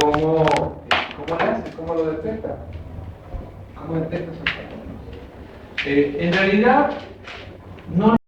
¿Cómo, cómo le hace? ¿Cómo lo detecta? ¿Cómo detecta esos patrones? En realidad, no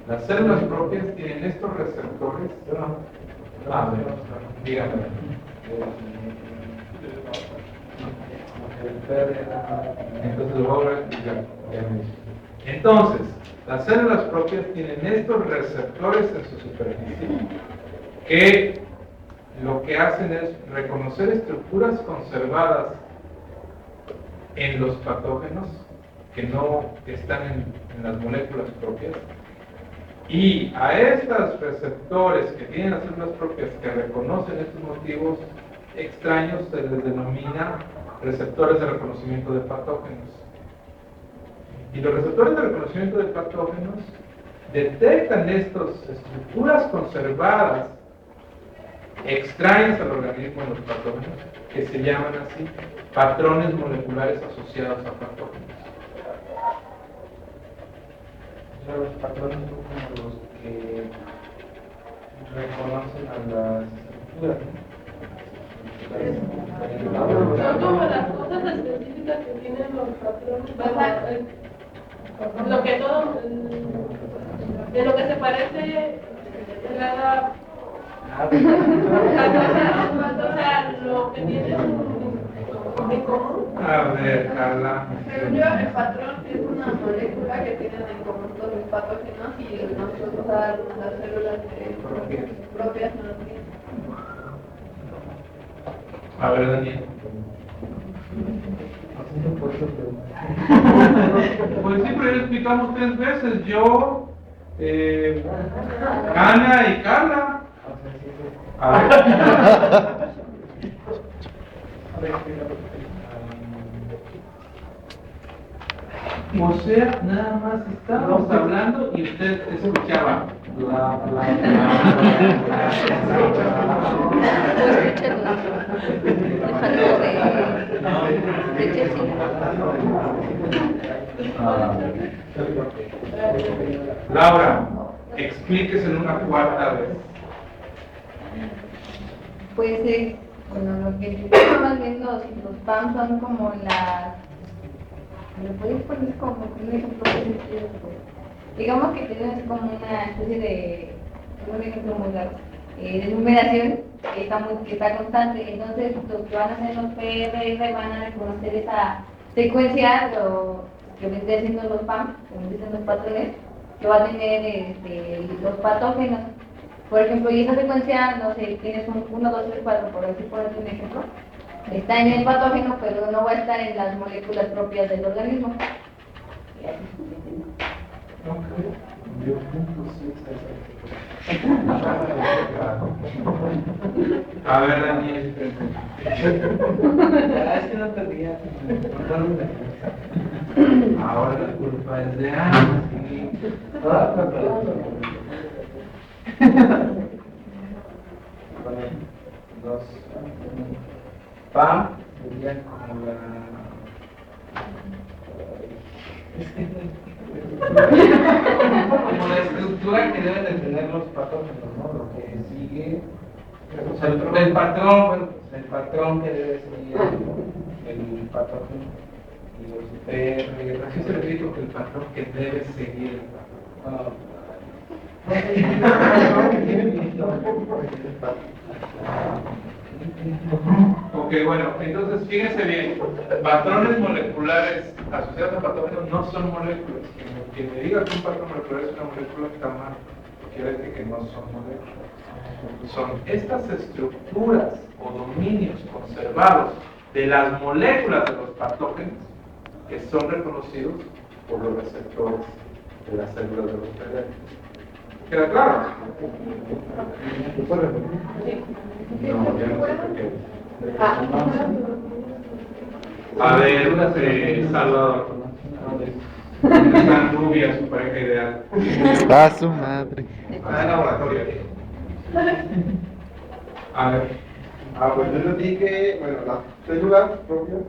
Las células propias tienen estos receptores. A ver, dígame. Entonces lo voy a volver a explicar. Entonces, las células propias tienen estos receptores en su superficie que lo que hacen es reconocer estructuras conservadas en los patógenos que no están en las moléculas propias, y a estos receptores que tienen las células propias que reconocen estos motivos extraños se les denomina receptores de reconocimiento de patógenos. Y los receptores de reconocimiento de patógenos detectan estas estructuras conservadas extrañas al organismo en los patógenos, que se llaman así patrones moleculares asociados a patógenos. Los patrones son como los que reconocen a las estructuras, ¿no? Son como las cosas específicas que tienen los patrones. Lo que todo, de lo que se parece cada, o sea, lo que tienen en común. A ver, Carla. Según yo, el patrón es una molécula que tienen en común todos los patógenos y nosotros las células propias no lo tienen. A ver, Daniel. Pues sí, pero ya lo explicamos 3 veces. Yo, Ana y Carla. A ver. O sea, nada más estábamos hablando y usted escuchaba. Laura, explíquese en una cuarta vez. Pues bueno, lo que estamos viendo, los PAM son como las... ¿Me puedes poner como un ejemplo de sentido? Digamos que tienes como una especie de... un ejemplo muy largo. De numeración que está constante. Entonces, lo que van a hacer los PRR van a reconocer esa secuencia que vendría siendo los PAM, como dicen los patrones, que va a tener los patógenos. Por ejemplo, y esa secuencia, no sé, tienes un 1, 2, 3, 4, por así ponerte un ejemplo, está en el patógeno, pero no va a estar en las moléculas propias del organismo. Y así A ver, Daniel. Es que no entendía. Ahora la culpa es de Ana. Los PAM serían como la... como la estructura que deben de tener los patógenos, ¿no? Lo que sigue, o sea, el patrón, bueno, el patrón que debe seguir el patógeno y los PR. Así se le dijo que el patrón que debe seguir el patrón. Ok, bueno, entonces fíjense bien, patrones moleculares asociados a patógenos no son moléculas. Quien me diga que un patrón molecular es una molécula está mal, quiere decir que no son moléculas. Son estas estructuras o dominios conservados de las moléculas de los patógenos que son reconocidos por los receptores de las células de los patógenos. ¿Queda claro? No, ya no sé por qué. A ver, Salvador. Están rubia, su pareja ideal. A su madre. Ah, en laboratorio. A ver. Pues yo les dije que, bueno, las células propias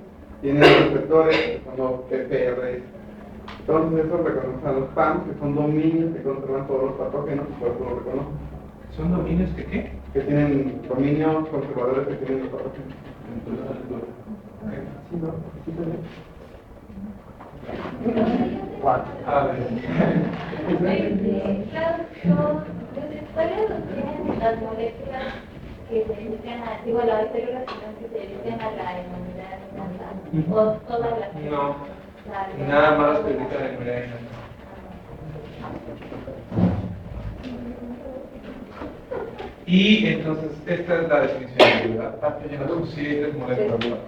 tienen receptores que son los PPR. Entonces eso reconocen a los PAM, que son dominios que controlan todos los patógenos, por eso lo reconocen. ¿Son dominios que qué? Que tienen dominios conservadores que tienen los patógenos. Ok. Sí, no, sí, A ver. Los receptores los tienen las moléculas que se dedican a, digo, las células que se dedican a la inmunidad innata, o todas las No, las- nada más que dedicar a inmunidad innata. Y entonces, esta es la definición de ¿verdad? Los subsidientes moleculares.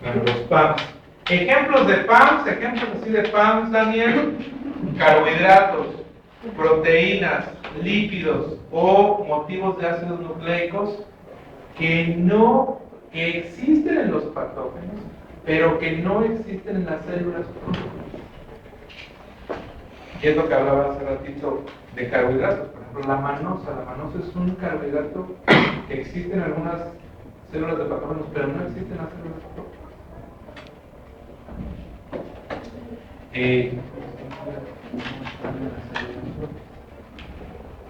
Bueno, los PAMs. Ejemplos de PAMs, ejemplos así de PAMs, Daniel. Carbohidratos, proteínas, lípidos o motivos de ácidos nucleicos que existen en los patógenos, pero que no existen en las células propias. Y es lo que hablaba hace ratito de carbohidratos. Por ejemplo, la manosa es un carbohidrato que existe en algunas células de patógenos, pero no existe en las células propias.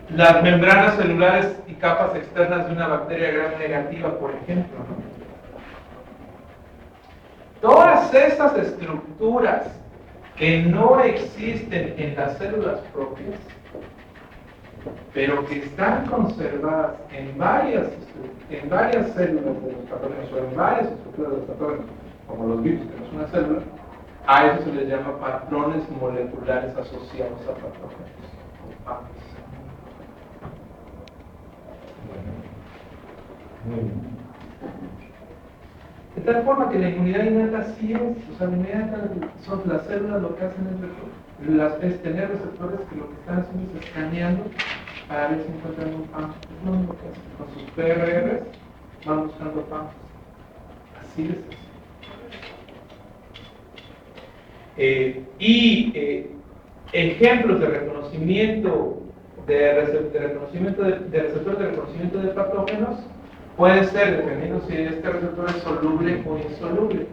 Las membranas celulares y capas externas de una bacteria gram negativa, por ejemplo, ¿no? Todas esas estructuras que no existen en las células propias, pero que están conservadas en varias células de los patógenos o en varias estructuras de los patógenos, como los virus, que no es una célula, a eso se les llama patrones moleculares asociados a patógenos. De tal forma que la inmunidad innata sí es, o sea, la inmunidad innata son las células, lo que hacen es tener receptores que lo que están haciendo es escaneando para ver si encuentran un PAM. Es lo mismo que hacen con sus PRRs, van buscando PAMs. Así es. Ejemplos de reconocimiento de receptores de reconocimiento de patógenos pueden ser, dependiendo si este receptor es soluble o insoluble.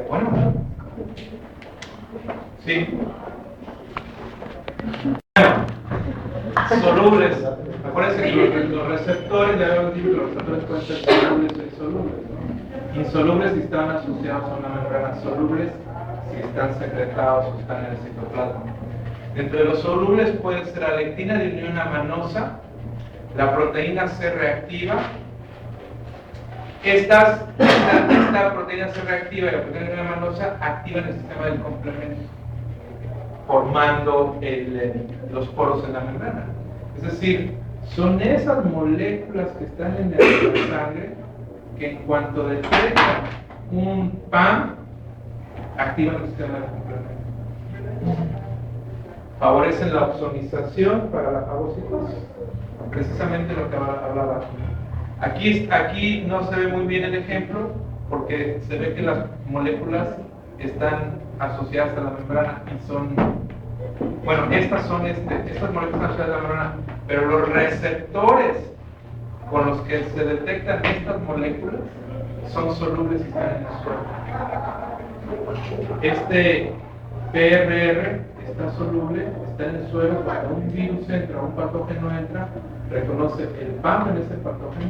Bueno, ¿no? Sí. Bueno, solubles. Acuérdense que los receptores, ya habíamos dicho que los receptores pueden ser solubles o insolubles, ¿no? Insolubles si están asociados a una membrana, solubles si están secretados o están en el citoplasma. Dentro de los solubles puede ser la lectina de unión amanosa, la proteína C reactiva. Esta proteína C reactiva y la proteína de unión amanosa activan el sistema del complemento, formando los poros en la membrana. Es decir, son esas moléculas que están en la sangre que en cuanto detectan un PAM, activan el sistema del complemento. Favorecen la ozonización para la fagocitosis, precisamente lo que hablaba. Aquí no se ve muy bien el ejemplo porque se ve que las moléculas están asociadas a la membrana y son, bueno, estas moléculas asociadas a la membrana, pero los receptores con los que se detectan estas moléculas son solubles y están en el suelo. Este PRR está soluble, está en el suelo. Cuando un virus entra, un patógeno entra, reconoce el PAM en ese patógeno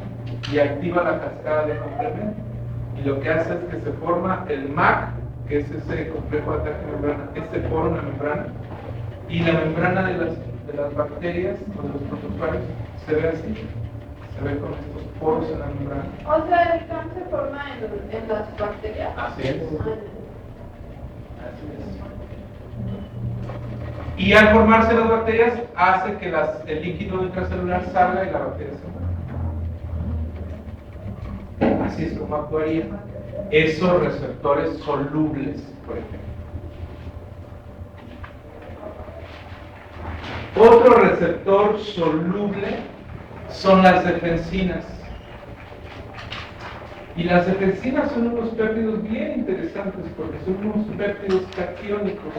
y activa la cascada de complemento. Y lo que hace es que se forma el MAC, que es ese complejo de ataque de membrana, ese poro en la membrana, y la membrana de las bacterias o de los protozoarios se ve así, se ve con estos poros en la membrana. O sea, el CAM se forma en las bacterias. Así es. Así es. Y al formarse las bacterias hace que el líquido intracelular salga y la bacteria se muera. Así es como actuarían esos receptores solubles, por ejemplo. Otro receptor soluble son las defensinas. Y las defensinas son unos péptidos bien interesantes porque son unos péptidos catiónicos.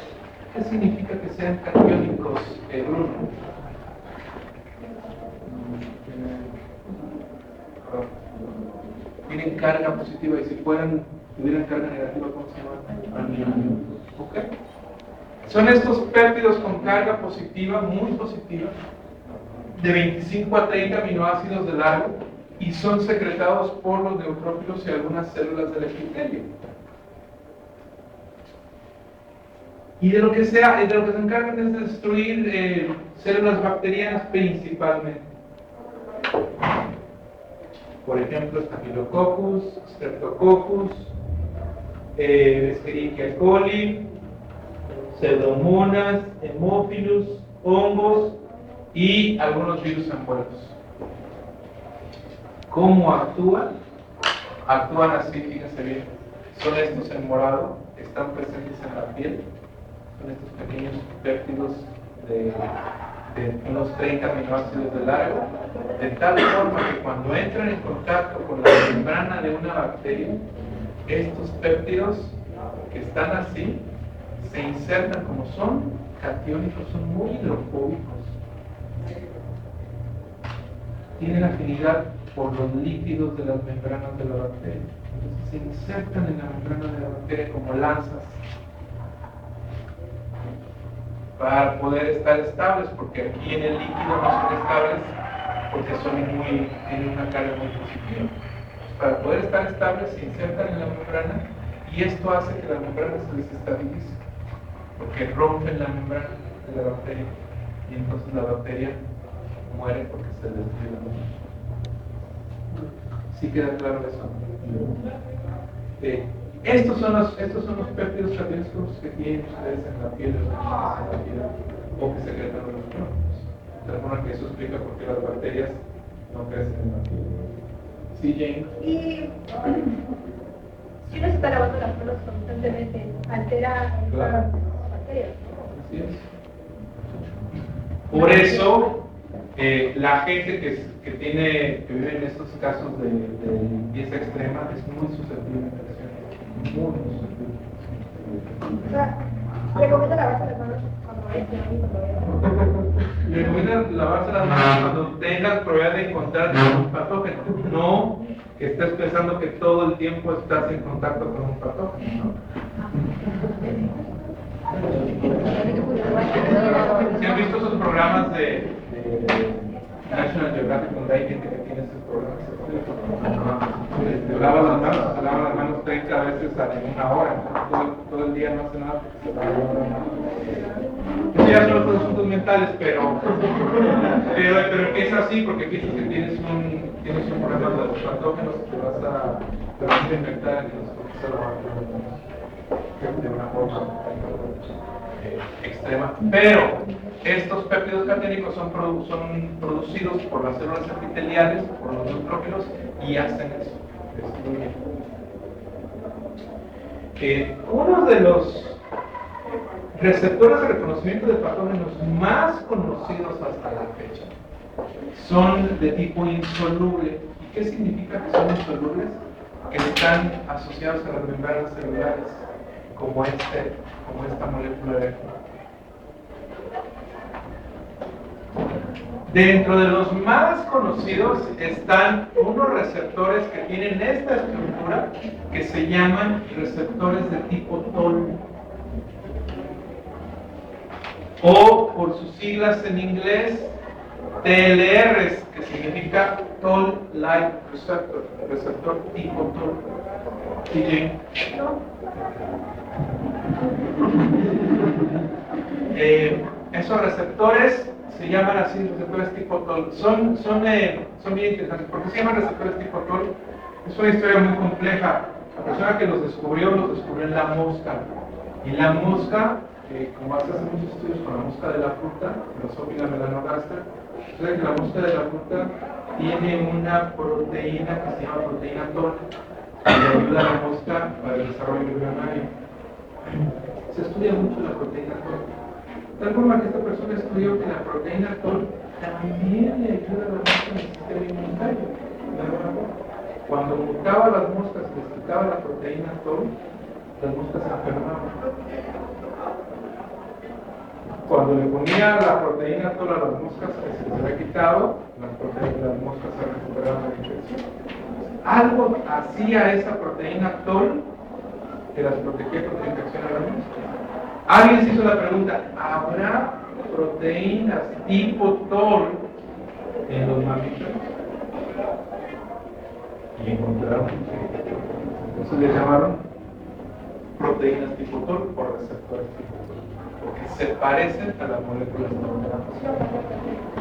¿Qué significa que sean catiónicos, Bruno? Tienen carga positiva y si tuvieran carga negativa, ¿cómo se llama? Aniónicos. ¿Ok? Son estos péptidos con carga positiva, muy positiva, de 25 a 30 aminoácidos de largo y son secretados por los neutrófilos y algunas células del epitelio. Y de lo que se encargan es de destruir células bacterianas principalmente. Por ejemplo, Staphylococcus, Streptococcus, Escherichia coli, Pseudomonas, Haemophilus, hongos y algunos virus envueltos. ¿Cómo actúan? Actúan así, fíjense bien. Son estos en morado, están presentes en la piel. Son estos pequeños péptidos de unos 30 aminoácidos de largo, de tal forma que cuando entran en contacto con la membrana de una bacteria, estos péptidos que están así se insertan, como son catiónicos, son muy hidrofóbicos, tienen afinidad por los lípidos de las membranas de la bacteria. Entonces se insertan en la membrana de la bacteria como lanzas para poder estar estables, porque aquí en el líquido no son estables porque tienen una carga muy positiva. Para poder estar estables se insertan en la membrana y esto hace que la membrana se desestabilice, porque rompen la membrana de la bacteria y entonces la bacteria muere porque se destruye la membrana. ¿Sí queda claro eso? Estos son los péptidos catiónicos que tienen ustedes en la piel, o que secretan los bronquios. De tal forma que eso explica por qué las bacterias no crecen en la piel. ¿Sí, Jane? Y si uno se está lavando las manos constantemente, altera las bacterias. Así es. Por eso, la gente que vive en estos casos de limpieza extrema es muy susceptible a infecciones. Muy susceptible. O sea, recomiendo lavarse las manos cuando vayas a y cuando vayas. Recomienda lavarse las manos cuando tengas probabilidad de encontrar un patógeno. No que estés pensando que todo el tiempo estás en contacto con un patógeno, ¿no? ¿Sí han visto esos programas de National Geographic donde hay gente que tiene esos programas? Se lavan las manos 30 veces en una hora, todo el día no hace nada porque se lava las manos. Eso ya son los asuntos mentales, pero que es así, porque piensas que tienes un problema de los patógenos que te vas a infectar y los puedes lavar de una forma extrema. Pero estos péptidos catiónicos son producidos por las células epiteliales, por los neutrófilos, y hacen eso. Uno de los receptores de reconocimiento de patógenos más conocidos hasta la fecha son de tipo insoluble. ¿Y qué significa que son insolubles? Que están asociados a las membranas celulares, como esta molécula de aquí. Dentro de los más conocidos están unos receptores que tienen esta estructura que se llaman receptores de tipo TOL, o por sus siglas en inglés TLRs, que significa Toll-like receptor, receptor tipo TOL. ¿Sí? Esos receptores se llaman así, receptores tipo TOL. Son bien interesantes. ¿Por qué se llaman receptores tipo TOL? Es una historia muy compleja. La persona que los descubrió en la mosca. Y la mosca, como hace muchos estudios con la mosca de la fruta, Drosophila melanogaster, sucede que la mosca de la fruta tiene una proteína que se llama proteína TOL, que le ayuda a la mosca para el desarrollo embrionario. Se estudia mucho la proteína TOL. De tal forma que esta persona estudió que la proteína TOL también le ayuda a la mosca en el sistema inmunitario. Cuando mutaba las moscas, les quitaba la proteína TOL, las moscas se enfermaban. Cuando le ponía la proteína TOL a las moscas que se les había quitado, las moscas se recuperaban de la infección. Algo hacía esa proteína TOL que las protegía contra la infección a las moscas. Alguien se hizo la pregunta, ¿habrá proteínas tipo TOL en los mamíferos? Y encontraron. Entonces le llamaron proteínas tipo TOL por receptores tipo TOL, porque se parecen a las moléculas de.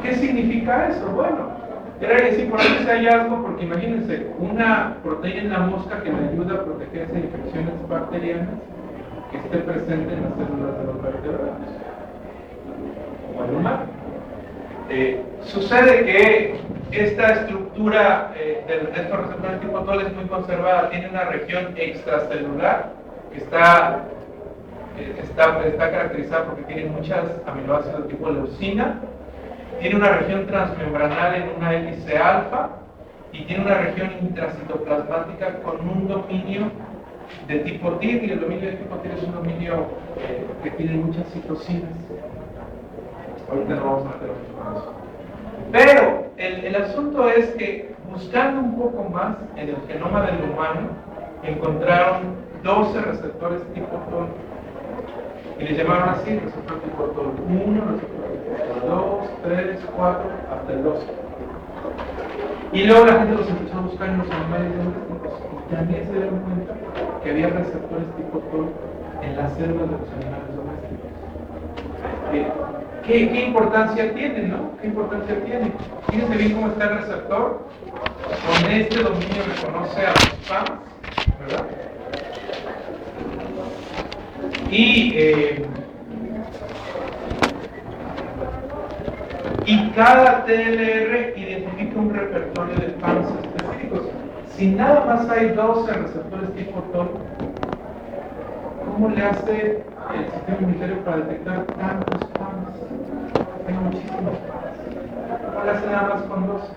¿Qué significa eso? Bueno, es importante ese hallazgo porque imagínense, una proteína en la mosca que le ayuda a protegerse de infecciones bacterianas que esté presente en las células de los vertebrados, como el humano. Sucede que esta estructura de estos receptores tipo TOL es muy conservada, tiene una región extracelular que está caracterizada porque tiene muchas aminoácidos tipo leucina, tiene una región transmembranal en una hélice alfa y tiene una región intracitoplasmática con un dominio de tipo TIR, y el dominio de tipo TIR es un dominio que tiene muchas citocinas. Ahorita no vamos a meter mucho con eso. Pero el asunto es que buscando un poco más en el genoma del humano encontraron 12 receptores tipo TOL y le llamaron así: receptor tipo TOL 1, receptor tipo TOL 2, 3, 4, hasta el 12. Y luego la gente los empezó a buscar en los animales domésticos y también se dieron cuenta que había receptores tipo TOL en las células de los animales domésticos. ¿Qué importancia tiene, no? ¿Qué importancia tiene? Fíjense bien cómo está el receptor. Con este dominio reconoce a los PAMs, ¿verdad? Y cada TLR identifica un repertorio de PAMs específicos. Si nada más hay 12 receptores tipo TOL, ¿cómo le hace el sistema inmunitario para detectar tantos PAMs? Hay muchísimos PAMs. ¿Cómo le hace nada más con 12?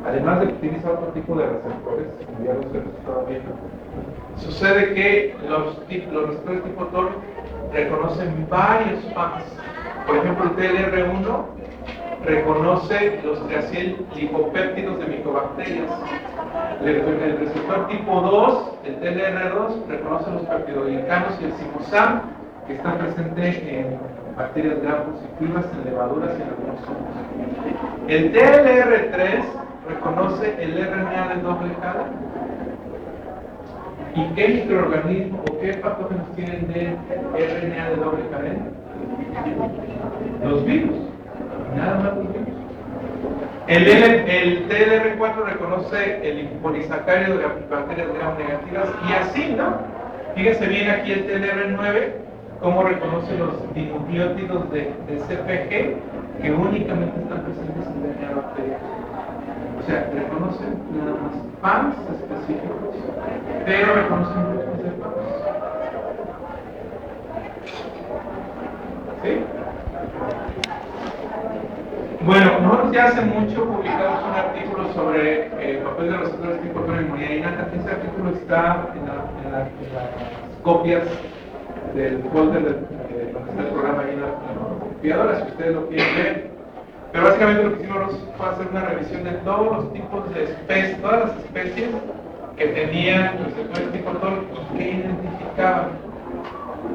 Además de que utiliza otro tipo de receptores, ya los hemos estado viendo, sucede que los receptores tipo TOL reconocen varios PAMs. Por ejemplo, el TLR1 reconoce los triacil-lipopéptidos de micobacterias. El receptor tipo 2, el TLR2, reconoce los peptidoglicanos y el zimosam, que están presentes en bacterias gram positivas, en levaduras y en algunos hongos. El TLR3 reconoce el RNA de doble cara. ¿Y qué microorganismos o qué patógenos tienen de RNA de doble cadena? Los virus, nada más los virus. El TLR4 reconoce el polisacárido de bacterias gram negativas y así, ¿no? Fíjense bien aquí el TLR9, cómo reconoce los dinucleótidos de CpG que únicamente están presentes en DNA bacteriana. O sea, reconocen nada más PAMs específicos, pero reconocen grupos de PAMs. ¿Sí? Bueno, nosotros ya hace mucho publicamos un artículo sobre el papel de los receptores tipo TOL en inmunidad innata. Ese artículo está en las copias del folder donde está el programa ahí en la copiadora, si ustedes lo quieren ver. Pero básicamente lo que hicimos fue hacer una revisión de todos los tipos de especies, todas las especies que tenían receptores tipo TOL y que identificaban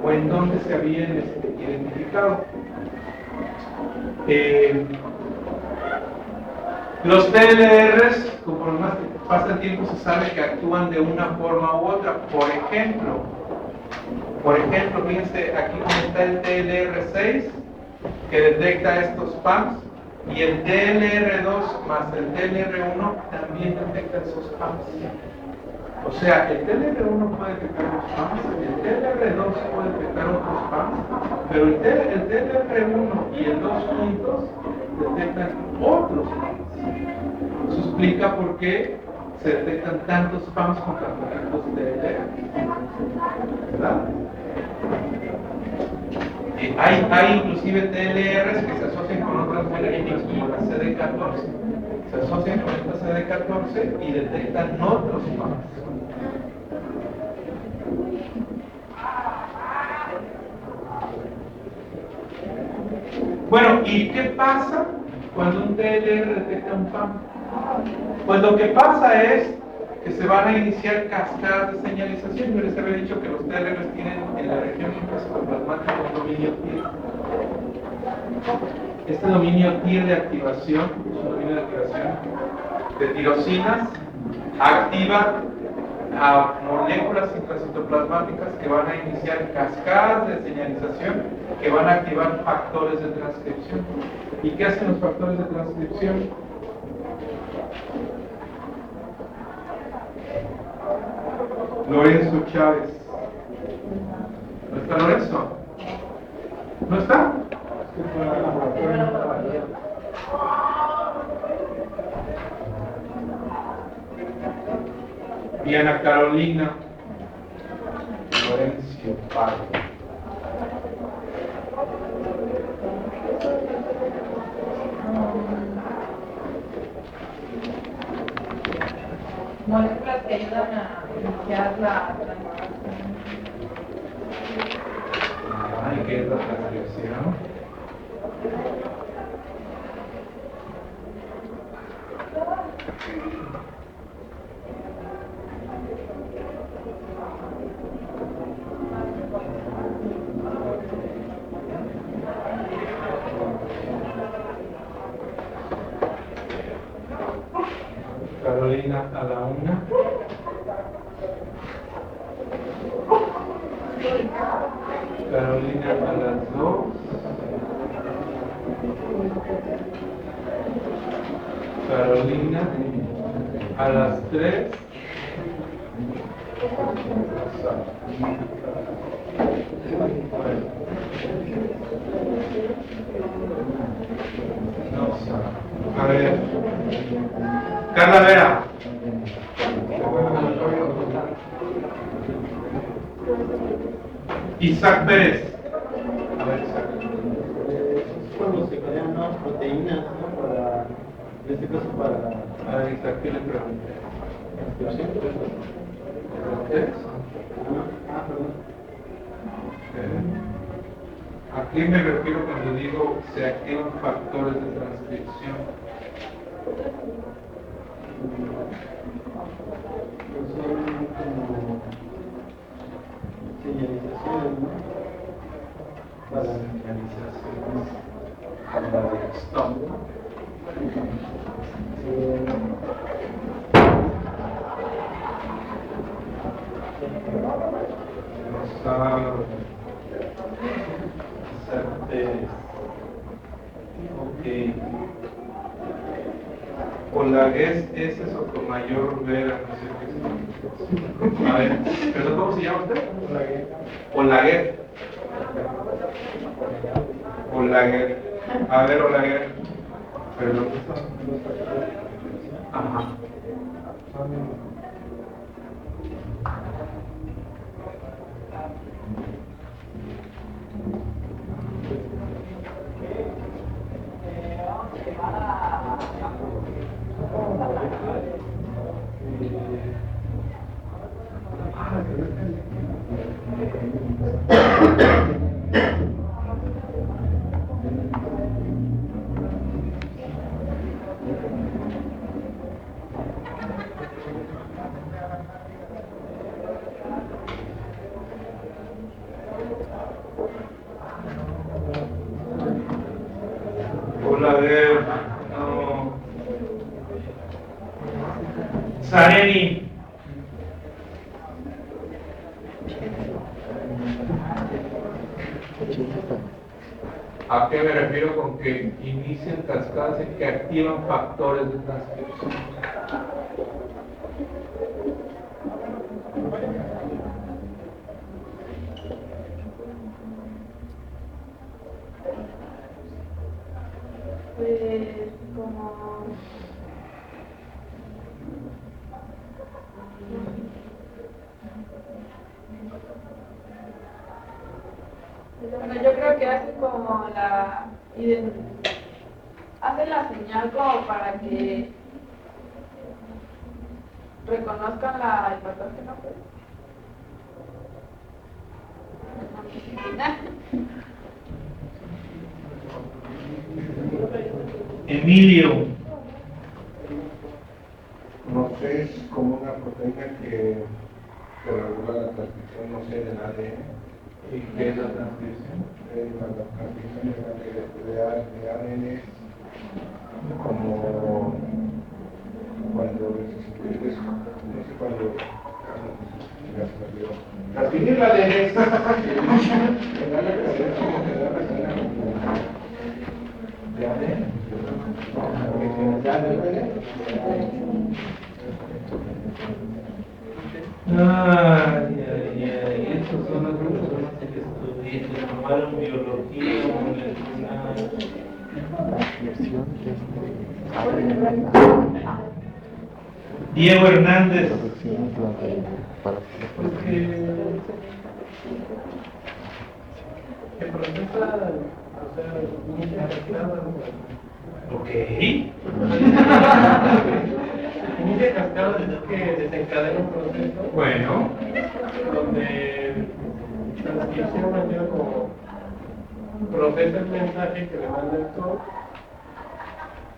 o en dónde se habían identificado. Los TLRs, como más pasa el tiempo, se sabe que actúan de una forma u otra. Por ejemplo, fíjense aquí como está el TLR6 que detecta estos PAMs, y el TLR2 más el TLR1 también detecta esos PAMs. O sea, el TLR1 puede detectar los PAMs, el TLR2 puede detectar otros PAMs, pero el TLR1 y el 2 juntos detectan otros PAMs. Eso explica por qué se detectan tantos PAMs con tantos TLR. ¿Verdad? Hay inclusive TLRs que se asocian con otras moléculas como la CD14. Se asocian con esta CD14 y detectan otros PAMs. Bueno, ¿y qué pasa cuando un TLR detecta un PAM? Pues lo que pasa es que se van a iniciar cascadas de señalización. Yo les había dicho que los TLRs tienen en la región intracitoplasmática un dominio TIR. Este dominio TIR de activación es un dominio de activación de tirosinas, activa a moléculas intracitoplasmáticas que van a iniciar cascadas de señalización que van a activar factores de transcripción. ¿Y qué hacen los factores de transcripción? Lorenzo Chávez. ¿No está Lorenzo? ¿No está? Diana Carolina Lorenzo Pardo. Moléculas que ayudan a iniciar la transcripción. ¿Y qué es la transcripción? Carolina a la 1. Carolina a las 2. Carolina a las 3. No, a ver. Carla Vera. Isaac Pérez. A ver, Isaac. Cuando se crean nuevas proteínas, ¿no? Para, en este caso para... A ver, Isaac, ¿qué le pregunté? ¿A qué me refiero cuando digo se activan factores de transcripción? Son como señalizaciones, ¿no? Para señalizaciones. Para el stop. Ok. Olagués S. Sotomayor Vera, no sé qué es. A ver, ¿perdón, cómo se llama usted? Olaguer. Olaguer. A ver, Olaguer. Perdón. Ajá. Olaguer. No. Sareni. ¿A qué me refiero con que inician cascadas y que activan factores de transcripción? Pues como bueno, yo creo que hace como hace la señal como para que reconozcan el patógeno, pues. Emilio. No sé, es como una proteína que regula la transcripción, no sé, del ADN. ¿Y qué es la transcripción? La transcripción de ADN es como cuando no sé, cuando transcribir la ADN es esos son los personas que tomaron biología Diego Hernández. Que procesa, o sea, mucha cascada. Ok. Mucha cascada que desencadena un proceso. Bueno, Donde transcripción mantiene como procesa el mensaje que le manda el code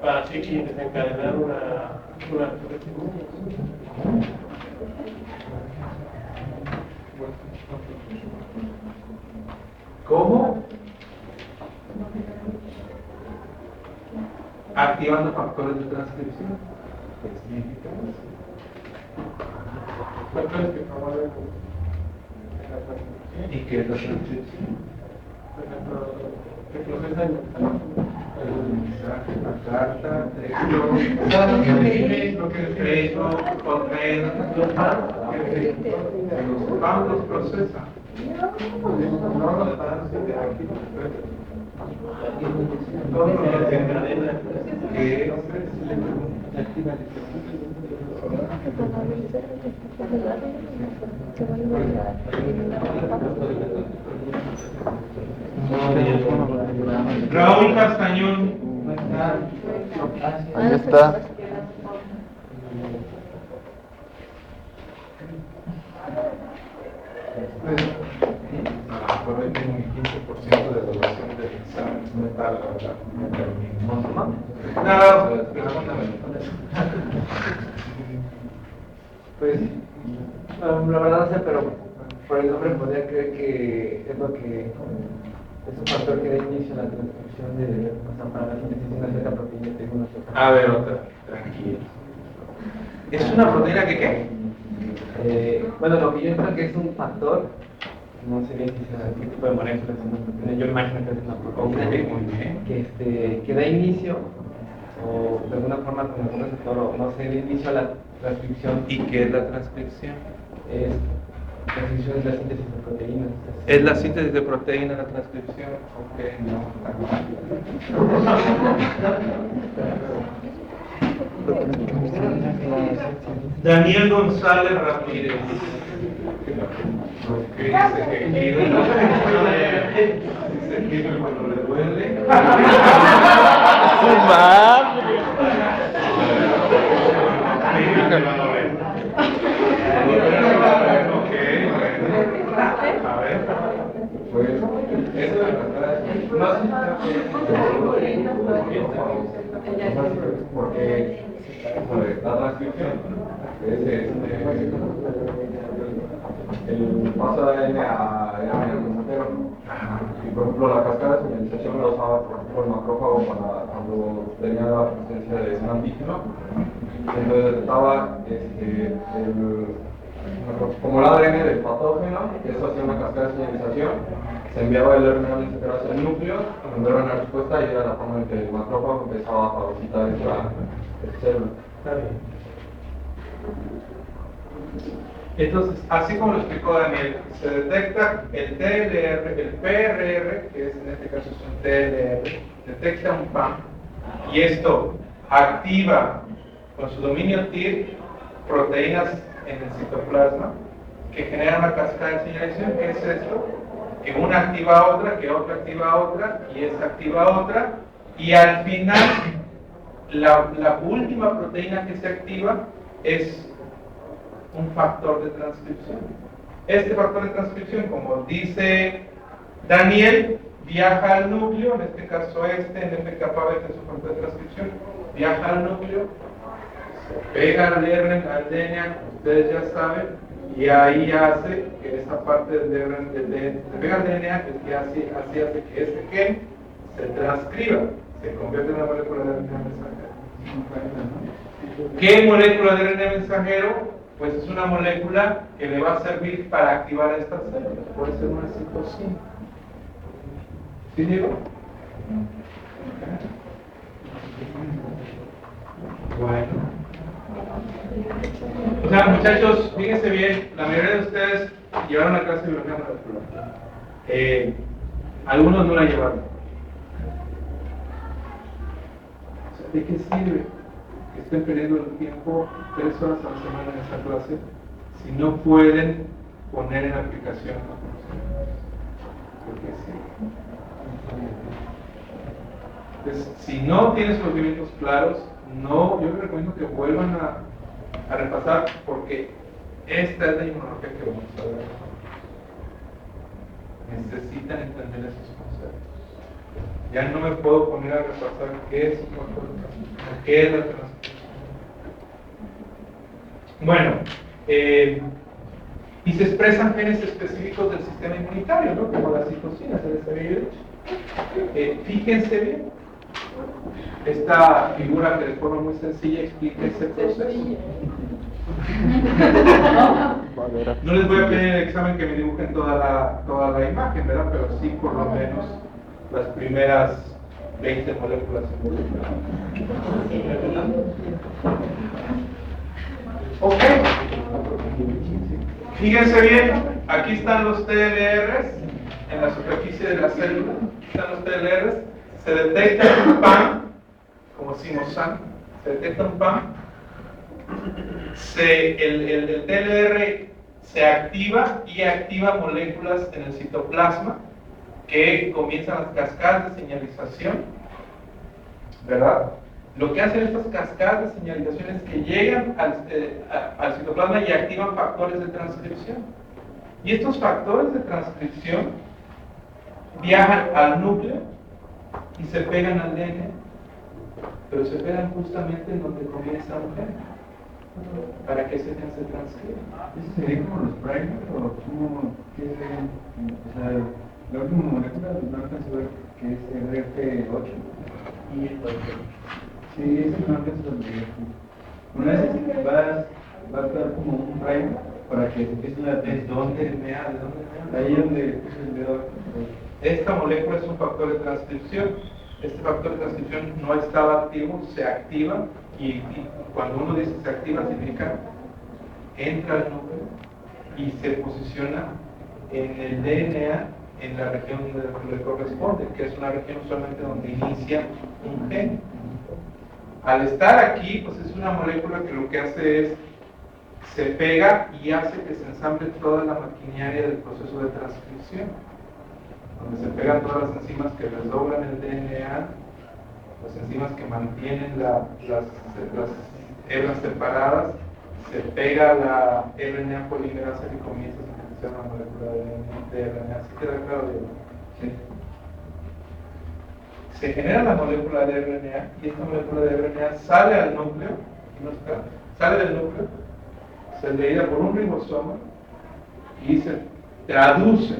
para así desencadenar una ¿cómo? Activando factores de transcripción. ¿Qué significa factores que promueven la eso? transcripción. ¿Y qué es la transcripción? Por ejemplo, que procesan El mensaje, la carta, texto, lo que escribe, correo, los spam los procesa. No los spam, sí, de aquí. Todo lo que desencadena, que Raúl Castañón. Ahí está. Por ahí tengo un 15% de evaluación del examen. No está la verdad. No, pregúntame. Pues, la verdad no sé, pero por el nombre podría creer que es lo que es un factor que da inicio a la transcripción de, o sea, para la síntesis de una cierta proteína de una cierta. A ver, otra, tranquilo. ¿Es una proteína que qué? Bueno, lo que yo creo que es un factor, no sé bien si sea qué tipo de moléculas es una proteína, yo imagino que es una proteína Muy bien. que da inicio, o de alguna forma como un receptor, o no sé, da inicio a la transcripción. ¿Y qué es la transcripción? Transcripción es la síntesis de proteínas. ¿Es la síntesis de proteína la transcripción? Ok, no. Daniel González Ramírez. Ok, dice que Hitler cuando le duele. ¡Su madre! A ver, pues eso de porque la transcripción es el paso de ADN a mensajero. Y por ejemplo la cascada de señalización la usaba por el macrófago para cuando tenía la presencia de un antígeno. Entonces detectaba como el ADN del patógeno, eso hacía una cascada de señalización, se enviaba el RNA mensajero hacia el núcleo, enviaba una respuesta y era la forma en que el macrófago empezaba a fagocitar esa célula. Entonces, así como lo explicó Daniel, se detecta el TLR, el PRR, que en este caso es un TLR, detecta un PAM, y esto activa con su dominio TIR proteínas en el citoplasma que generan una cascada de señalización. ¿Qué es esto? Que una activa a otra, que otra activa a otra, y esta activa a otra, y al final la última proteína que se activa es un factor de transcripción. Este factor de transcripción, como dice Daniel, viaja al núcleo, en este caso en FKB, que es un factor de transcripción, viaja al núcleo, se pega al DNA, ustedes ya saben, y ahí hace que esa parte del DNA, se pega al DNA, que así hace que este gen se transcriba, se convierte en una molécula de RNA mensajero. ¿Qué molécula de RNA mensajero pues es una molécula que le va a servir para activar a estas células. Puede ser una citosina. ¿Sí digo? Bueno. O sea, muchachos, fíjense bien, la mayoría de ustedes llevaron la clase de biología molecular. Algunos no la llevaron. O sea, ¿de qué sirve que estén perdiendo el tiempo 3 horas a la semana en esta clase si no pueden poner en aplicación los conocimientos? Porque sí. Entonces, si no tienes conocimientos claros, no, yo les recomiendo que vuelvan a repasar, porque esta es la inmunología que vamos a ver. Necesitan entender esos conceptos. Ya no me puedo poner a repasar qué es un factor de transcripción, qué es la transcripción. Bueno, y se expresan genes específicos del sistema inmunitario, ¿no? Como las citocinas, se les había dicho. Fíjense bien. Esta figura que de forma muy sencilla explica ese proceso. No les voy a pedir en el examen que me dibujen toda la imagen, ¿verdad? Pero sí por lo menos las primeras 20 moléculas involucradas. Ok. Fíjense bien, aquí están los TLRs en la superficie de la célula. Están los TLRs. Se detecta un PAM, como simosan, se detecta un PAM. El TLR se activa y activa moléculas en el citoplasma que comienzan las cascadas de señalización, ¿verdad? Lo que hacen estas cascadas de señalización es que llegan al citoplasma y activan factores de transcripción. Y estos factores de transcripción viajan al núcleo y se pegan al DNA, pero se pegan justamente en donde comienza un gen, para que ese gen se transcriba. ¿Eso sería como los primers o como qué es? O sea, la última molécula no alcanzo a ver que es RF8 y el 8. Sí, ese no alcanzo a ver. Una vez va a estar como un primer para que se empiece a ¿De dónde me da? ahí donde puse el dedo. Esta molécula es un factor de transcripción. Este factor de transcripción no estaba activo, se activa y cuando uno dice se activa significa entra al núcleo y se posiciona en el DNA en la región donde le corresponde, que es una región usualmente donde inicia un gen. Al estar aquí, pues es una molécula que lo que hace es se pega y hace que se ensamble toda la maquinaria del proceso de transcripción, donde se pegan todas las enzimas que desdoblan el DNA, las enzimas que mantienen las hebras separadas, se pega la RNA polimerasa que comienza a sintetizar una molécula de RNA. ¿Sí queda claro, Diego? Sí. Se genera la molécula de RNA y esta molécula de RNA sale al núcleo, sale del núcleo, se es leída por un ribosoma y se traduce,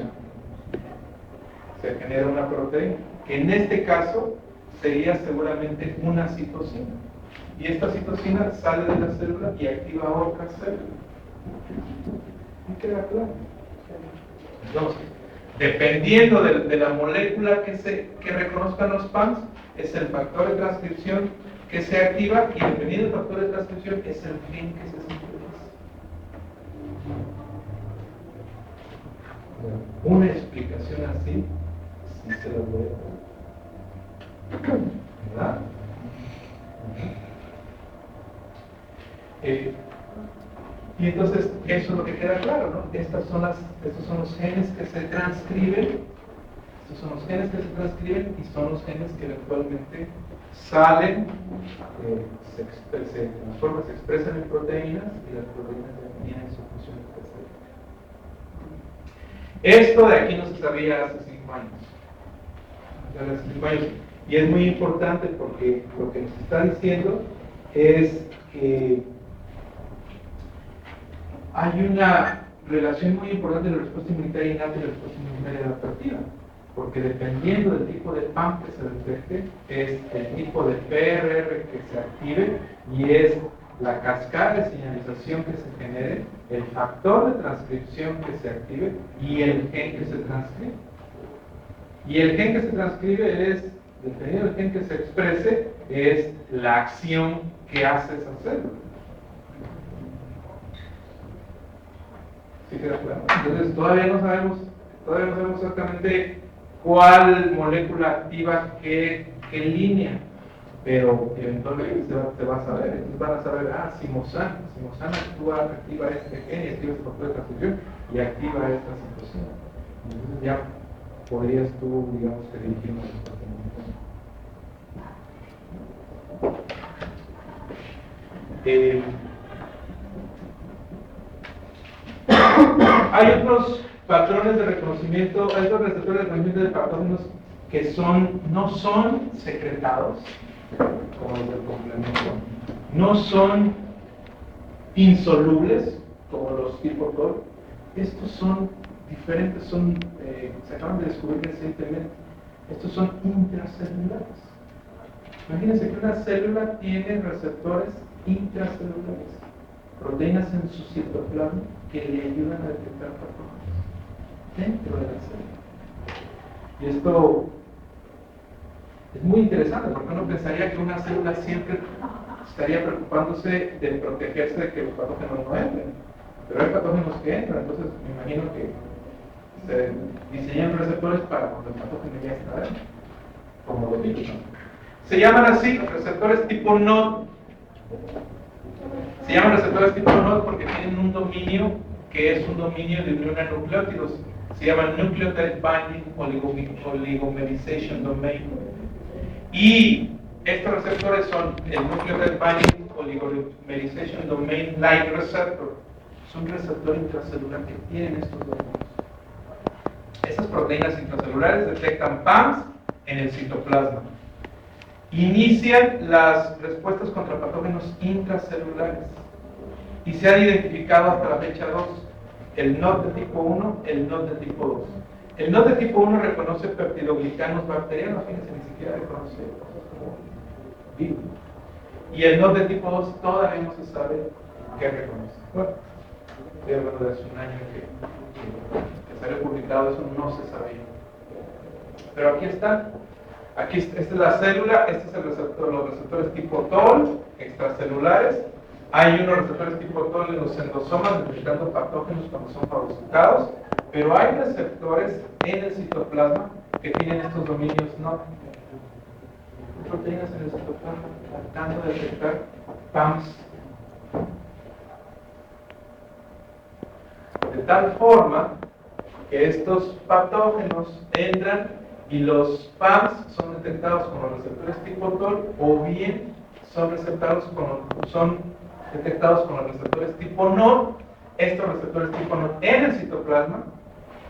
se genera una proteína, que en este caso sería seguramente una citosina. Y esta citosina sale de la célula y activa otra célula. ¿Me queda claro? Entonces, dependiendo de la molécula que reconozcan los PAMs, es el factor de transcripción que se activa, y dependiendo del factor de transcripción es el gen que se sintetiza. Una explicación así, sí se la voy a dar. ¿Verdad? Y entonces eso es lo que queda claro, ¿no? Estos son los genes que se transcriben, estos son los genes que se transcriben y son los genes que eventualmente salen, se transforman, se expresan en proteínas y las proteínas tienen su función especial. Esto de aquí no se sabía hace 5 años. Y es muy importante porque lo que nos está diciendo es que hay una relación muy importante de la respuesta inmunitaria innata y la respuesta inmunitaria adaptativa, porque dependiendo del tipo de PAM que se detecte, es el tipo de PRR que se active y es la cascada de señalización que se genere, el factor de transcripción que se active y el gen que se transcribe. Y el gen que se transcribe es, dependiendo del gen que se exprese, es la acción que hace esa célula. ¿Sí queda claro? Entonces todavía no sabemos exactamente cuál molécula activa qué línea, pero eventualmente se va a saber. Entonces van a saber, simosan activa este gen y activa este factor de transcripción y activa esta situación. Entonces ya podrías tú, digamos, que dirigir una respuesta. Hay otros patrones de reconocimiento, hay otros receptores de reconocimiento de patógenos que no son secretados, como los del complemento, no son insolubles, como los tipo TOL. Estos son diferentes, se acaban de descubrir recientemente. Estos son intracelulares. Imagínense que una célula tiene receptores intracelulares, proteínas en su citoplasma que le ayudan a detectar patógenos dentro de la célula. Y esto es muy interesante, porque uno pensaría que una célula siempre estaría preocupándose de protegerse de que los patógenos no entren. Pero hay patógenos que entran, entonces me imagino que se diseñan receptores para cuando el patógeno ya está dentro, como los virus. Se llaman así receptores tipo NOD. Se llaman receptores tipo NOD porque tienen un dominio que es un dominio de unión a nucleótidos. Se llaman Nucleotide Binding Oligomerization Domain. Y estos receptores son el Nucleotide Binding Oligomerization Domain Like Receptor. Es un receptor intracelular que tienen estos dominios. Esas proteínas intracelulares detectan PAMs en el citoplasma. Inician las respuestas contra patógenos intracelulares. Y se han identificado hasta la fecha 2, el NOD de tipo 1, el NOD de tipo 2. El NOD de tipo 1 reconoce peptidoglicanos bacterianos, fíjense, ni siquiera reconoce cosas como virus. Y el NOD de tipo 2 todavía no se sabe qué reconoce. Bueno, estoy hablando de hace un año que salió publicado, eso no se sabía. Pero aquí está. Aquí, esta es la célula, este es el receptor, los receptores tipo TOL, extracelulares. Hay unos receptores tipo TOL en los endosomas, detectando patógenos cuando son fagocitados, pero hay receptores en el citoplasma que tienen estos dominios NOD. Proteínas en el citoplasma tratando de detectar PAMs. De tal forma que estos patógenos entran y los PAMs son detectados con los receptores tipo TOL o bien son detectados con los receptores tipo NOD. Estos receptores tipo NOD en el citoplasma,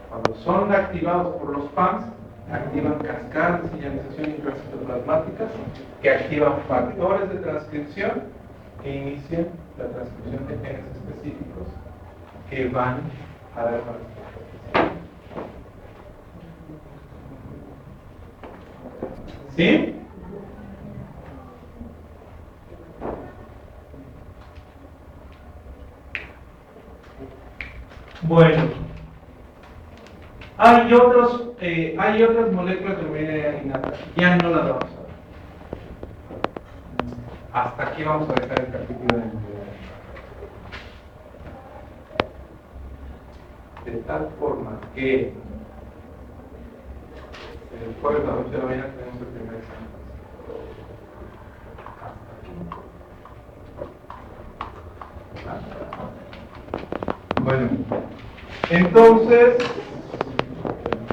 cuando son activados por los PAMs, activan cascadas de señalización intracitoplasmáticas que activan factores de transcripción que inician la transcripción de genes específicos que van a dar una respuesta. ¿Sí? Bueno, hay otras moléculas de memoria innata, ya no las vamos a ver. Hasta aquí vamos a dejar el capítulo de memoria. De tal forma que el jueves a las 8 de la mañana tenemos el primer examen. Bueno, entonces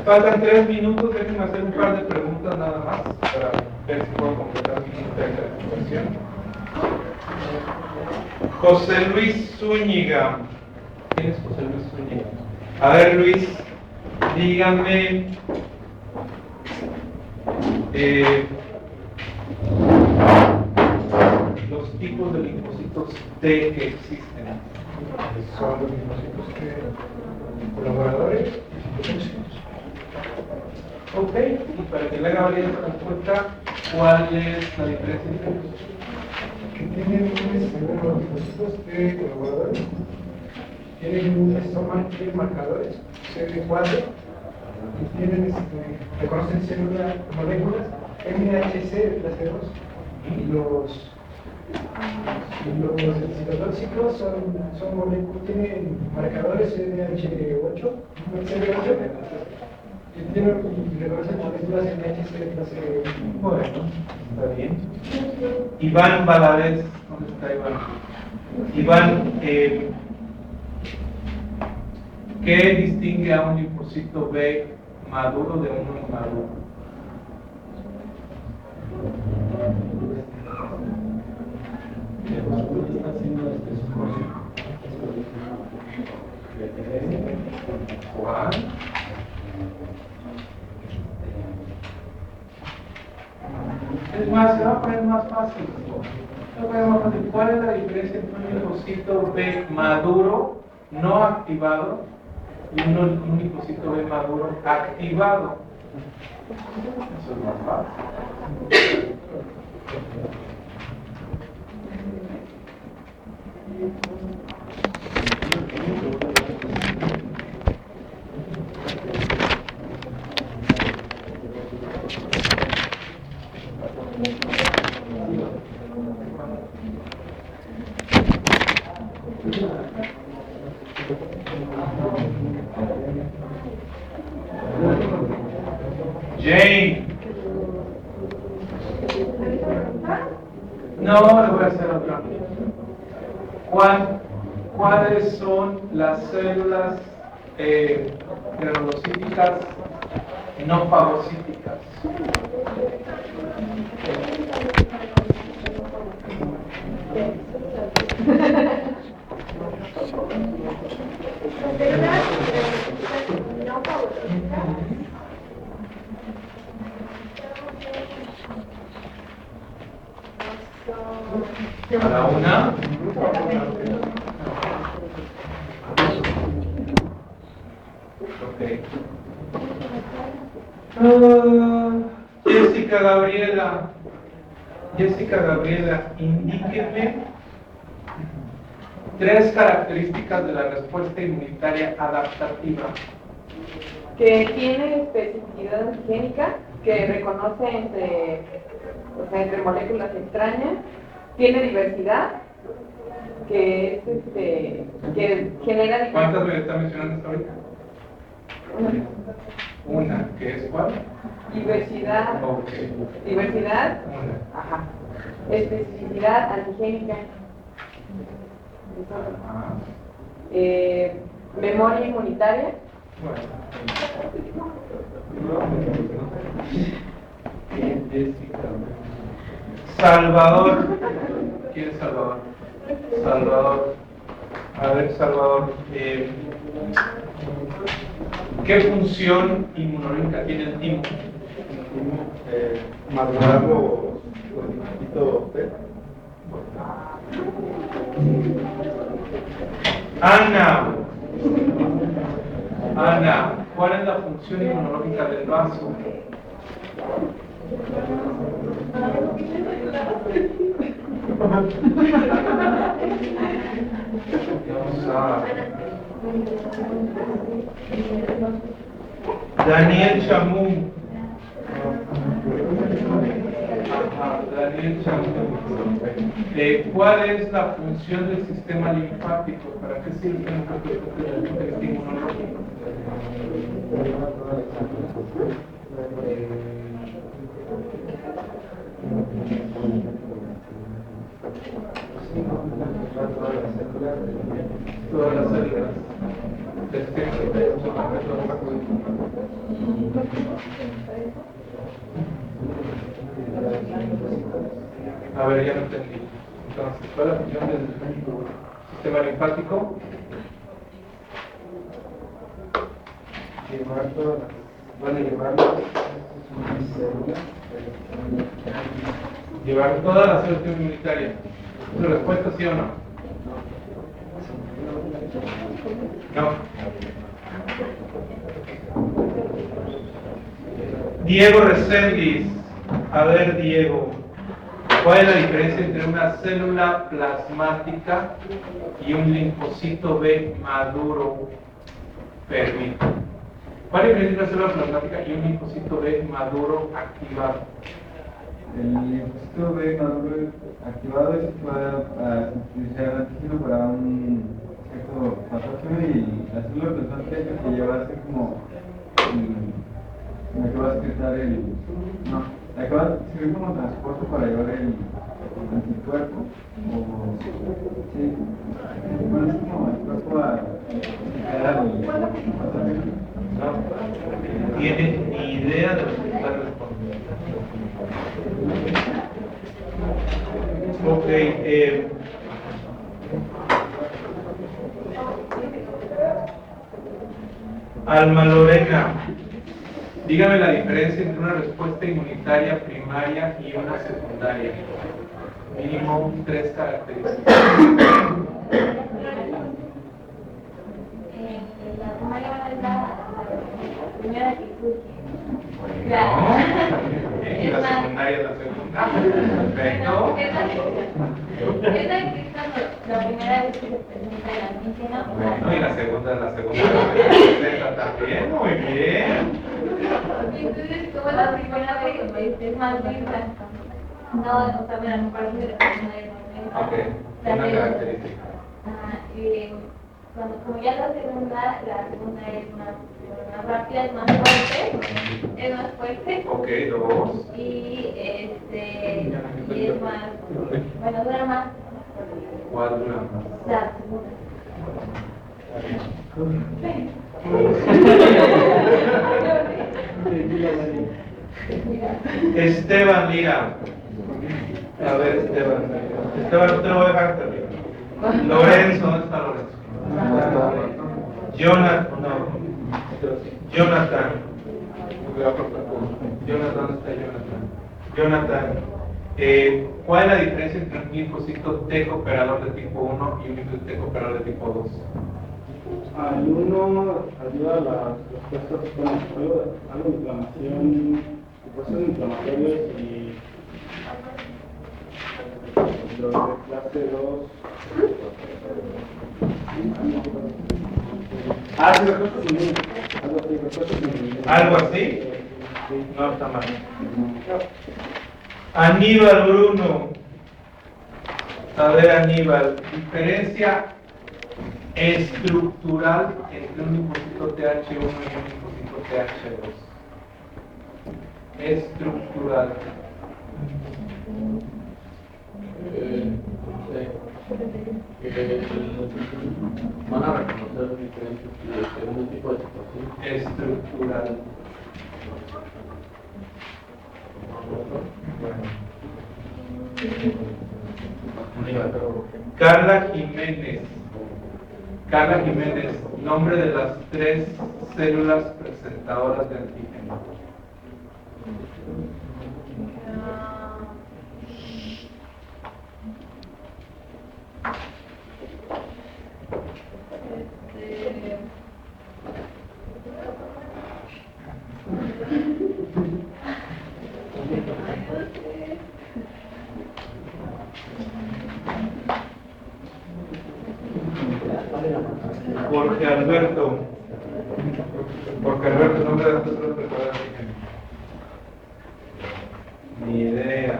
faltan 3 minutos, déjenme hacer un par de preguntas nada más para ver si puedo completar mi lista de clasificación. José Luis Zúñiga. ¿Quién es José Luis Zúñiga? A ver, Luis, díganme los tipos de linfocitos T que existen. Son los linfocitos colaboradores. Ok, y para que le haga varias esta respuesta, ¿cuál es la diferencia entre ellos? tienen bueno, los dispositivos de colaboradores tienen marcadores CD4 y tienen reconocen células, moléculas MHC de clase 2 y los citotóxicos son moléculas, tienen marcadores CDH8 y reconocen moléculas MHC de clase 1. Bueno, está bien. Iván Valadez, ¿dónde está Iván? Iván, ¿qué distingue a un linfocito B maduro de uno inmaduro? El maduro está haciendo su proceso. Juan. Es más, se va a poner más fácil. ¿Cuál es la diferencia entre un linfocito B maduro, no activado, y un linfocito B maduro activado? Eso es más fácil. Jane. No, le voy a hacer otra. ¿Cuáles son las células granulocíticas no fagocíticas? ¿A la una? Ok. Jessica Gabriela, indíqueme 3 características de la respuesta inmunitaria adaptativa. Que tiene especificidad antigénica, que reconoce entre moléculas extrañas, tiene diversidad, que es que genera. ¿Cuántas me está mencionando hasta ahorita? Una, ¿que es cuál? Diversidad. Okay. Diversidad. Una. Ajá. Especificidad antigénica. Ajá. Memoria inmunitaria. Salvador. ¿Quién es Salvador? Salvador. A ver, Salvador. ¿Qué función inmunológica tiene el timo? Madurar los linfocitos B. Ana, ¿cuál es la función inmunológica del vaso? Daniel Chamún. Daniel Chamún. ¿Cuál es la función del sistema linfático? ¿Para qué sirve el sistema inmunológico? Todas las células. A ver, ya no entendí. Entonces, ¿cuál es la función del sistema linfático? Llevar todas las células inmunitarias. ¿Su respuesta sí o no? No. Diego Reséndiz. A ver, Diego. ¿Cuál es la diferencia entre una célula plasmática y un linfocito B maduro permito? ¿Cuál es la diferencia entre una célula plasmática y un linfocito B maduro activado? El linfocito B maduro activado es que va a sintetizar antígeno para un cierto patógeno y la célula plasmática es que lleva a ser como la que va a secretar la que va a servir como transporte para llevar el anticuerpo o sí, bueno, es como el cuerpo a secretar el patógeno. No tiene ni idea de lo que está respondiendo. Ok, Alma Lorena, dígame la diferencia entre una respuesta inmunitaria primaria y una secundaria. Mínimo 3 características. La primaria es la primera que surge. Y la secundaria es la segunda. Perfecto. Es la que es la primera vez que se presenta el antígeno. Bueno, y la segunda se presenta también. Muy bien. Entonces, como la primera vez es más lenta. No, o sea, me parece que la secundaria no es. Ok, una característica. Como ya la segunda es más rápida, es más fuerte. Ok, 2. Y es más, bueno, dura más. ¿Cuál dura más? La segunda. Esteban Lira. A ver, Esteban, no te lo voy a dejar terminar. Lorenzo, ¿dónde está Lorenzo? Jonathan, no. Jonathan, ¿dónde está Jonathan? Jonathan, ¿cuál es la diferencia entre un linfocito T cooperador de tipo 1 y un linfocito T cooperador de tipo 2? El uno ayuda a las respuestas con algo de inflamación, procesos inflamatorios y los de clase 2. Sí, respuestas inmunes. Algo así, respuestas inmunes. ¿Algo así? No está mal. Aníbal Bruno. A ver, Aníbal, diferencia estructural entre un linfocito TH1 y un linfocito TH2. Estructural. Van a reconocer diferentes en un tipo de situación. Estructural. Carla Jiménez. Carla Jiménez, nombre de las 3 células presentadoras de antígeno. Jorge Alberto, nombre de las células presentadoras de antígeno. Ni idea.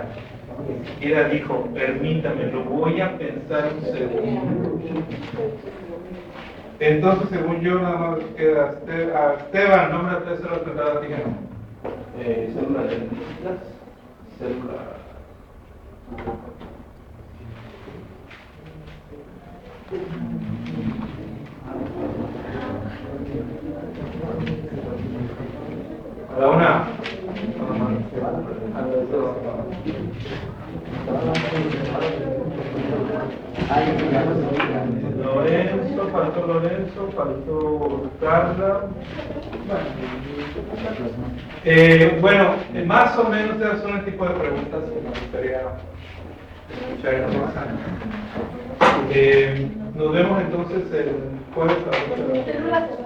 Ni siquiera dijo, permítame, lo voy a pensar un segundo. Entonces, según yo, nada más queda Esteban, nombre de 3 células presentadoras de antígeno. Células dendríticas, células. A la una. Lorenzo, faltó Carla. Bueno, más o menos esas son el tipo de preguntas que me gustaría escuchar en la mesa. Nos vemos entonces el jueves a las 8 de la noche.